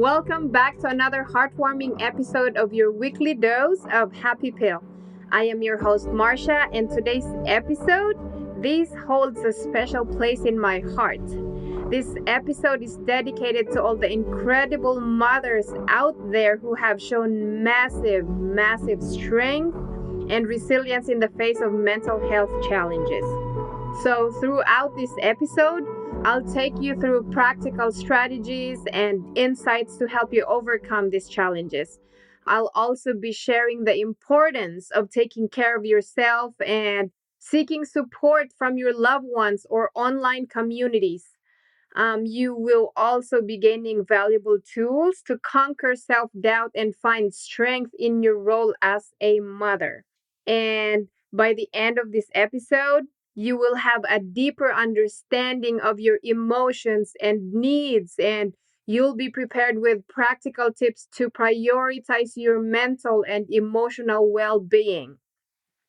Welcome back to another heartwarming episode of your weekly dose of Happy Pill. I am your host, Marsha, and today's episode, this holds a special place in my heart. This episode is dedicated to all the incredible mothers out there who have shown massive strength and resilience in the face of mental health challenges. So, throughout this episode, I'll take you through practical strategies and insights to help you overcome these challenges. I'll also be sharing the importance of taking care of yourself and seeking support from your loved ones or online communities. You will also be gaining valuable tools to conquer self doubt and find strength in your role as a mother. And by the end of this episode, you will have a deeper understanding of your emotions and needs, and you'll be prepared with practical tips to prioritize your mental and emotional well being.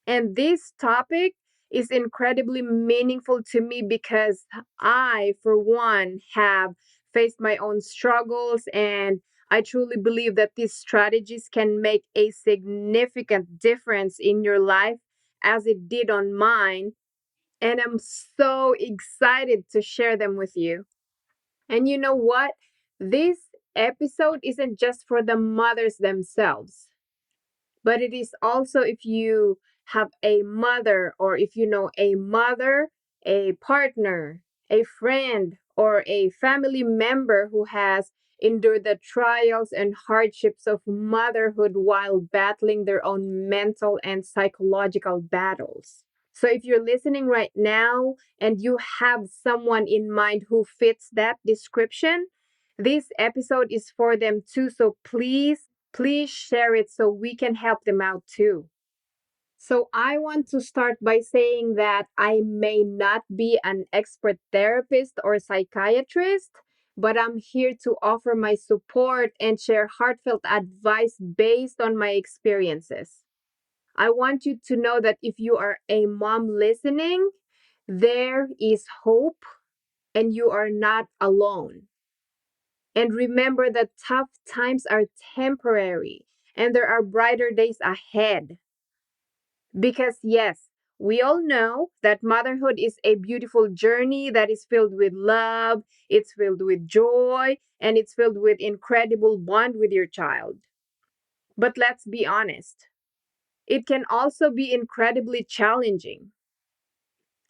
And this topic is incredibly meaningful to me because I, for one, have faced my own struggles, and I truly believe that these strategies can make a significant difference in your life as it did on mine. And I'm so excited to share them with you. And you know what? This episode isn't just for the mothers themselves, but it is also if you have a mother, or if you know a mother, a partner, a friend, or a family member who has endured the trials and hardships of motherhood while battling their own mental and psychological battles. So if you're listening right now and you have someone in mind who fits that description, this episode is for them too. So please share it so we can help them out too. So I want to start by saying that I may not be an expert therapist or psychiatrist, but I'm here to offer my support and share heartfelt advice based on my experiences. I want you to know that if you are a mom listening, there is hope and you are not alone. And remember that tough times are temporary and there are brighter days ahead. Because, yes, we all know that motherhood is a beautiful journey that is filled with love, it's filled with joy, and it's filled with incredible bond with your child. But let's be honest, it can also be incredibly challenging.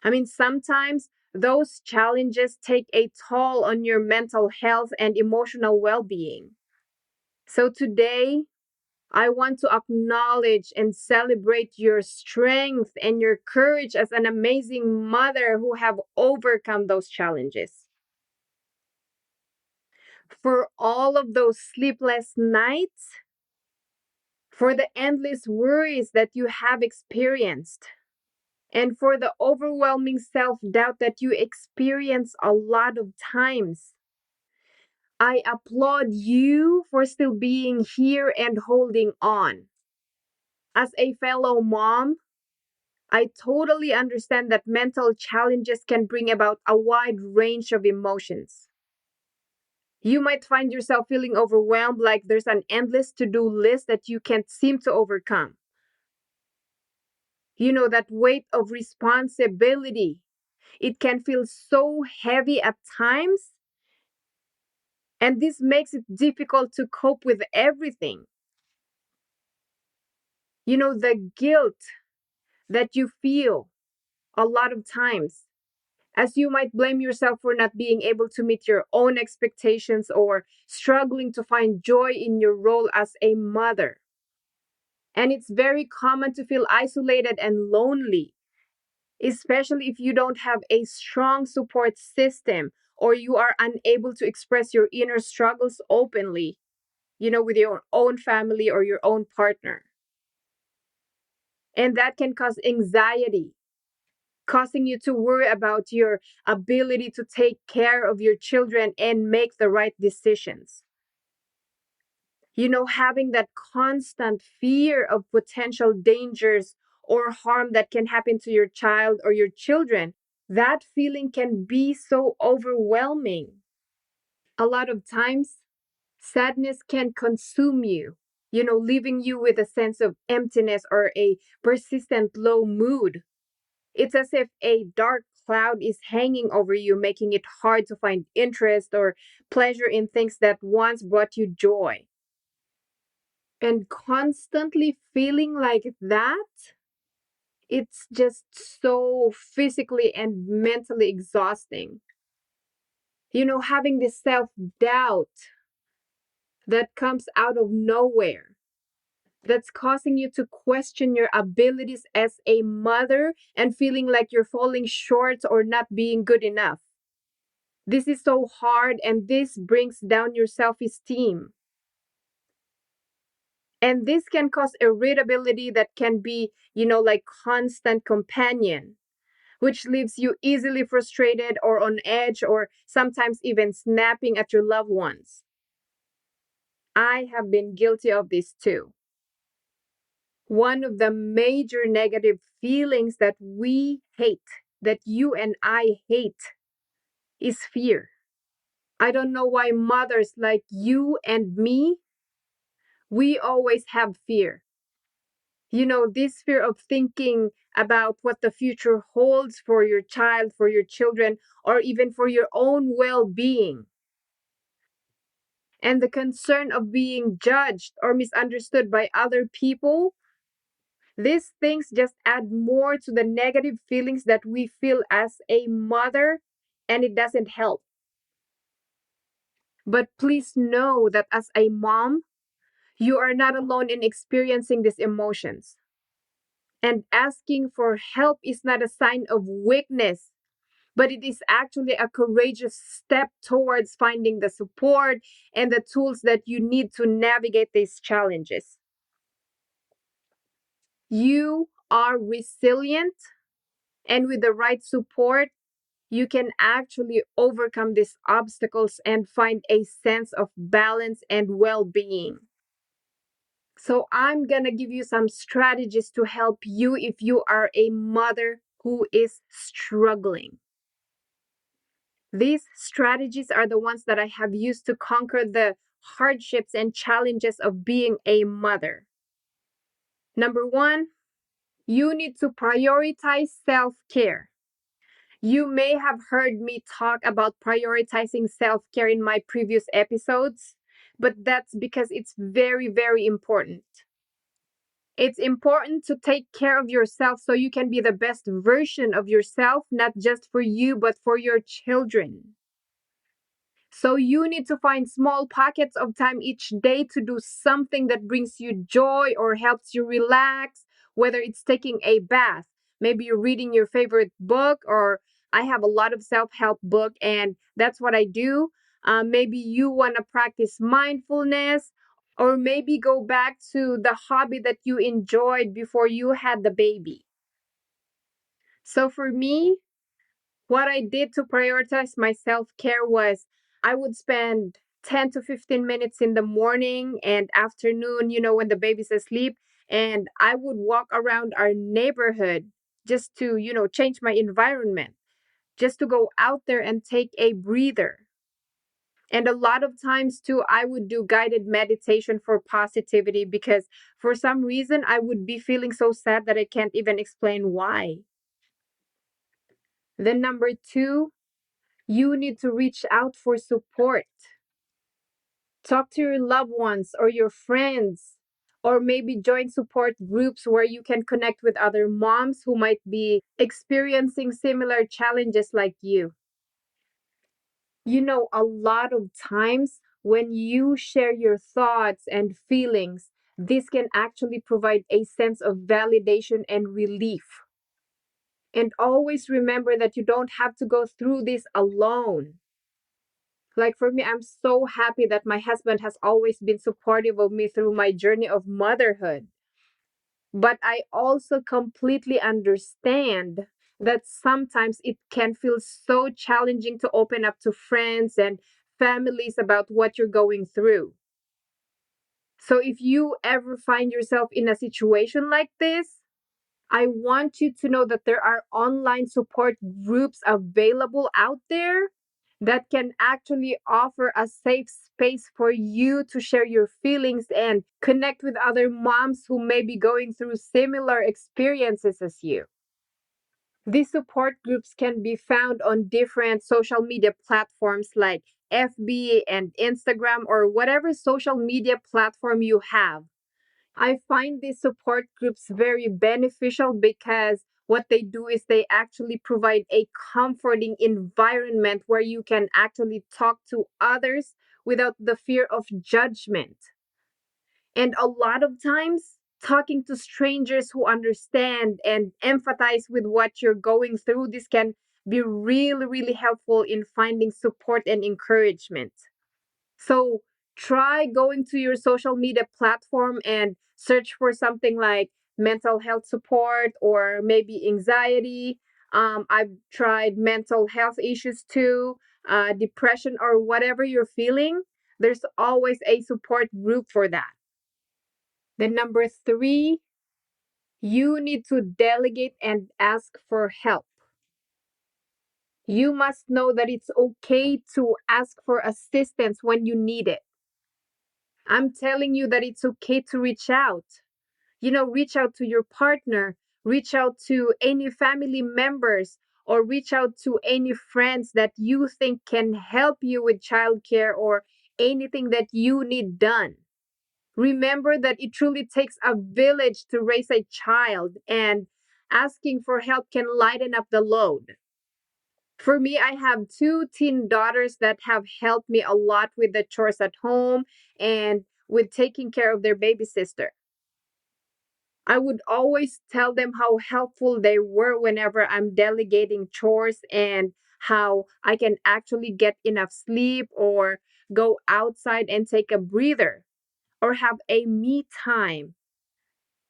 I mean, sometimes those challenges take a toll on your mental health and emotional well being. So today, I want to acknowledge and celebrate your strength and your courage as an amazing mother who have overcome those challenges. For all of those sleepless nights, for the endless worries that you have experienced, and for the overwhelming self doubt that you experience a lot of times. I applaud you for still being here and holding on. As a fellow mom, I totally understand that mental challenges can bring about a wide range of emotions. You might find yourself feeling overwhelmed, like there's an endless to do list that you can't seem to overcome. You know, that weight of responsibility. It can feel so heavy at times, and this makes it difficult to cope with everything. You know, the guilt that you feel a lot of times, as you might blame yourself for not being able to meet your own expectations or struggling to find joy in your role as a mother. And it's very common to feel isolated and lonely, especially if you don't have a strong support system or you are unable to express your inner struggles openly, with your own family or your own partner. And that can cause anxiety, causing you to worry about your ability to take care of your children and make the right decisions. Having that constant fear of potential dangers or harm that can happen to your child or your children, that feeling can be so overwhelming. A lot of times, Sadness can consume you, leaving you with a sense of emptiness or a persistent low mood. It's as if a dark cloud is hanging over you, making it hard to find interest or pleasure in things that once brought you joy. And constantly feeling like that, it's just so physically and mentally exhausting. Having this self doubt that comes out of nowhere, that's causing you to question your abilities as a mother and feeling like you're falling short or not being good enough. This is so hard, and this brings down your self esteem. And this can cause irritability that can be, like constant companion, which leaves you easily frustrated or on edge or sometimes even snapping at your loved ones. I have been guilty of this too. One of the major negative feelings that we hate, that you and I hate, is fear. I don't know why mothers like you and me, we always have fear. This fear of thinking about what the future holds for your child, for your children, or even for your own well being. And the concern of being judged or misunderstood by other people, these things just add more to the negative feelings that we feel as a mother, and it doesn't help. But please know that as a mom, you are not alone in experiencing these emotions. And asking for help is not a sign of weakness, but it is actually a courageous step towards finding the support and the tools that you need to navigate these challenges. You are resilient, and with the right support, you can actually overcome these obstacles and find a sense of balance and well being. So, I'm going to give you some strategies to help you if you are a mother who is struggling. These strategies are the ones that I have used to conquer the hardships and challenges of being a mother. Number one, you need to prioritize self care. You may have heard me talk about prioritizing self care in my previous episodes, but that's because it's very, very important. It's important to take care of yourself so you can be the best version of yourself, not just for you, but for your children. So you need to find small pockets of time each day to do something that brings you joy or helps you relax, whether it's taking a bath, maybe you're reading your favorite book, or I have a lot of self-help book and that's what I do. Maybe you want to practice mindfulness, or maybe go back to the hobby that you enjoyed before you had the baby. So for me, what I did to prioritize my self care was I would spend 10 to 15 minutes in the morning and afternoon, when the baby's asleep, and I would walk around our neighborhood just to, change my environment, just to go out there and take a breather. And a lot of times, too, I would do guided meditation for positivity because for some reason I would be feeling so sad that I can't even explain why. Then, number two, you need to reach out for support. Talk to your loved ones or your friends, or maybe join support groups where you can connect with other moms who might be experiencing similar challenges like you. A lot of times when you share your thoughts and feelings, this can actually provide a sense of validation and relief. And always remember that you don't have to go through this alone. Like for me, I'm so happy that my husband has always been supportive of me through my journey of motherhood. But I also completely understand that sometimes it can feel so challenging to open up to friends and families about what you're going through. So if you ever find yourself in a situation like this, I want you to know that there are online support groups available out there that can actually offer a safe space for you to share your feelings and connect with other moms who may be going through similar experiences as you. These support groups can be found on different social media platforms like FB and Instagram or whatever social media platform you have. I find these support groups very beneficial because what they do is they actually provide a comforting environment where you can actually talk to others without the fear of judgment. And a lot of times, talking to strangers who understand and empathize with what you're going through, this can be really, really helpful in finding support and encouragement. So try going to your social media platform and search for something like mental health support or maybe anxiety. I've tried mental health issues too, depression, or whatever you're feeling. There's always a support group for that. Then, number three, you need to delegate and ask for help. You must know that it's okay to ask for assistance when you need it. I'm telling you that it's okay to reach out. Reach out to your partner, reach out to any family members, or reach out to any friends that you think can help you with childcare or anything that you need done. Remember that it truly takes a village to raise a child, and asking for help can lighten up the load. For me, I have two teen daughters that have helped me a lot with the chores at home and with taking care of their baby sister. I would always tell them how helpful they were whenever I'm delegating chores and how I can actually get enough sleep or go outside and take a breather or have a me time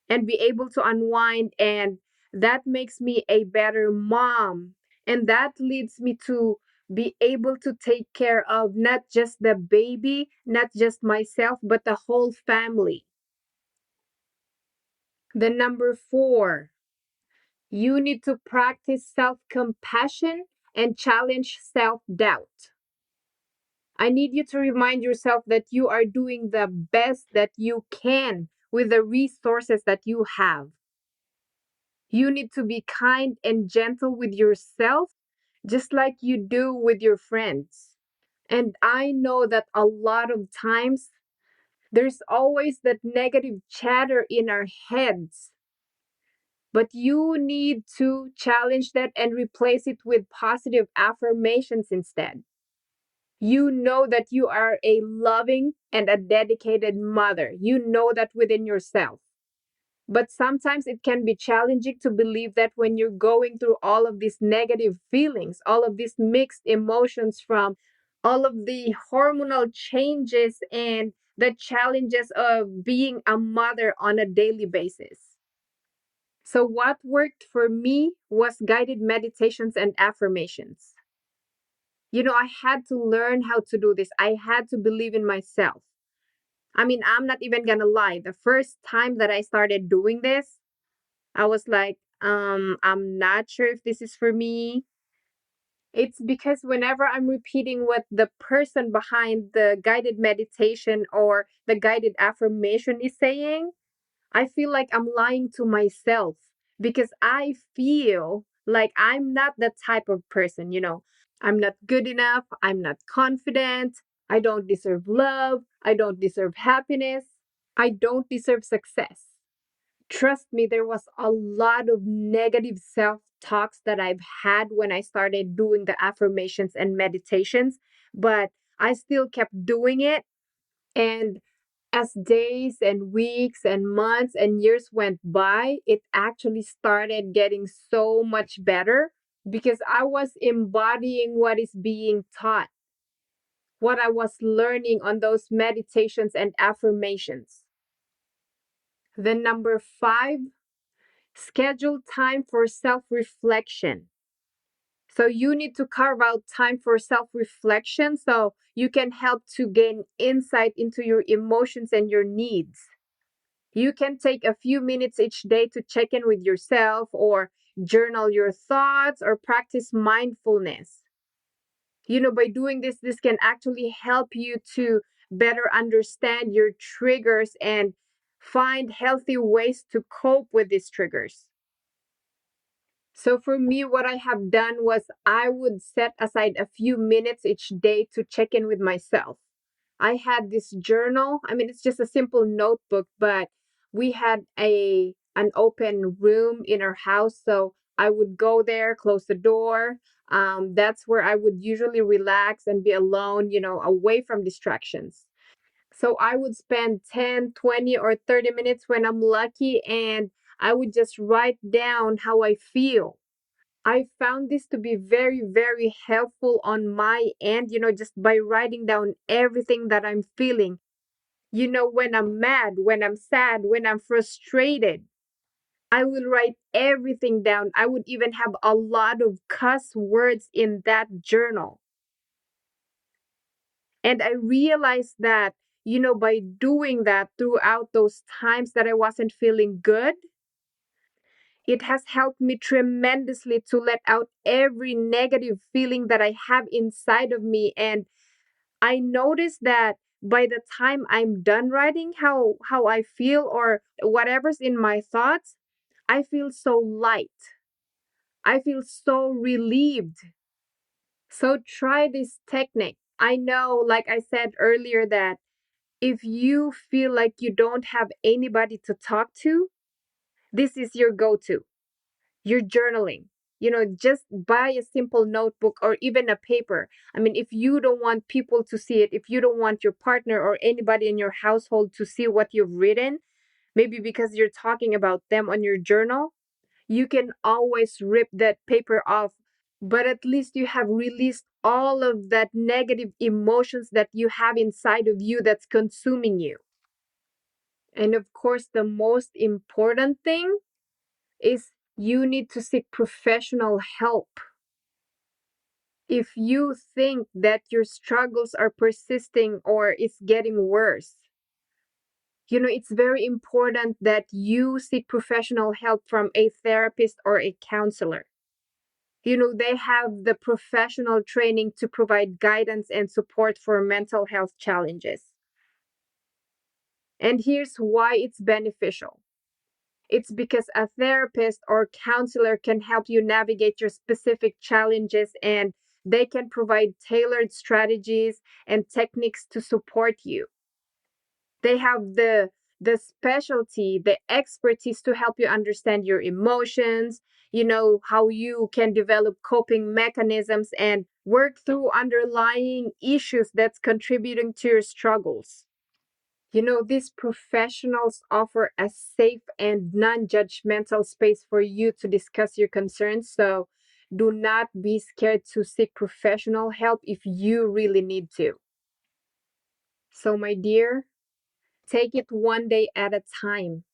and be able to unwind. And that makes me a better mom. And that leads me to be able to take care of not just the baby, not just myself, but the whole family. The number four, you need to practice self compassion and challenge self doubt. I need you to remind yourself that you are doing the best that you can with the resources that you have. You need to be kind and gentle with yourself, just like you do with your friends. And I know that a lot of times there's always that negative chatter in our heads, but you need to challenge that and replace it with positive affirmations instead. You know that you are a loving and a dedicated mother. You know that within yourself. But sometimes it can be challenging to believe that when you're going through all of these negative feelings, all of these mixed emotions from all of the hormonal changes and the challenges of being a mother on a daily basis. So, what worked for me was guided meditations and affirmations. I had to learn how to do this. I had to believe in myself. I mean, I'm not even gonna lie. The first time that I started doing this, I was like, I'm not sure if this is for me. It's because whenever I'm repeating what the person behind the guided meditation or the guided affirmation is saying, I feel like I'm lying to myself because I feel like I'm not the type of person. I'm not good enough. I'm not confident. I don't deserve love. I don't deserve happiness. I don't deserve success. Trust me, there was a lot of negative self talks that I've had when I started doing the affirmations and meditations, but I still kept doing it. And as days and weeks and months and years went by, it actually started getting so much better because I was embodying what is being taught, what I was learning on those meditations and affirmations. Then, number five, schedule time for self reflection. So, you need to carve out time for self reflection so you can help to gain insight into your emotions and your needs. You can take a few minutes each day to check in with yourself or journal your thoughts or practice mindfulness. By doing this can actually help you to better understand your triggers and find healthy ways to cope with these triggers. So for me, what I have done was I would set aside a few minutes each day to check in with myself. I had this journal. I mean, it's just a simple notebook, but we had an open room in our house, so I would go there, close the door. That's where I would usually relax and be alone, away from distractions. So I would spend 10, 20, or 30 minutes when I'm lucky, and I would just write down how I feel. I found this to be very, very helpful on my end, just by writing down everything that I'm feeling. When I'm mad, when I'm sad, when I'm frustrated, I will write everything down. I would even have a lot of cuss words in that journal. And I realized that, by doing that throughout those times that I wasn't feeling good, it has helped me tremendously to let out every negative feeling that I have inside of me. And I noticed that by the time I'm done writing how I feel or whatever's in my thoughts, I feel so light. I feel so relieved. So try this technique. I know, like I said earlier, that if you feel like you don't have anybody to talk to, this is your go to. You're journaling. Just buy a simple notebook or even a paper. I mean, if you don't want people to see it, if you don't want your partner or anybody in your household to see what you've written, maybe because you're talking about them on your journal, you can always rip that paper off. But at least you have released all of that negative emotions that you have inside of you that's consuming you. And of course, the most important thing is you need to seek professional help. If you think that your struggles are persisting or it's getting worse, it's very important that you seek professional help from a therapist or a counselor. They have the professional training to provide guidance and support for mental health challenges. And here's why it's beneficial. It's because a therapist or counselor can help you navigate your specific challenges, and they can provide tailored strategies and techniques to support you. They have the specialty, the expertise to help you understand your emotions, how you can develop coping mechanisms and work through underlying issues that's contributing to your struggles. These professionals offer a safe and non judgmental space for you to discuss your concerns. So do not be scared to seek professional help if you really need to. So, my dear, take it one day at a time.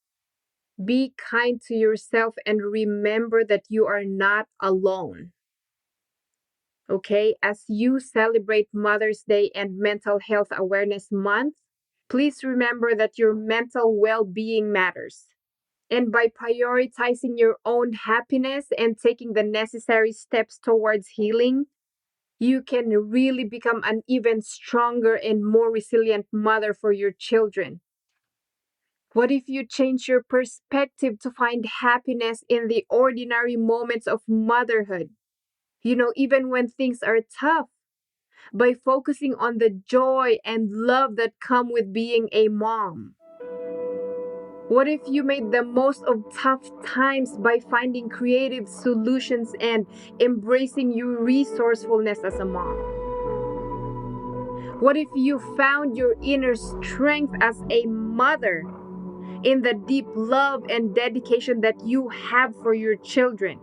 Be kind to yourself and remember that you are not alone. Okay, as you celebrate Mother's Day and Mental Health Awareness Month, please remember that your mental well being matters. And by prioritizing your own happiness and taking the necessary steps towards healing, you can really become an even stronger and more resilient mother for your children. What if you change your perspective to find happiness in the ordinary moments of motherhood? Even when things are tough, by focusing on the joy and love that come with being a mom. What if you made the most of tough times by finding creative solutions and embracing your resourcefulness as a mom? What if you found your inner strength as a mother in the deep love and dedication that you have for your children?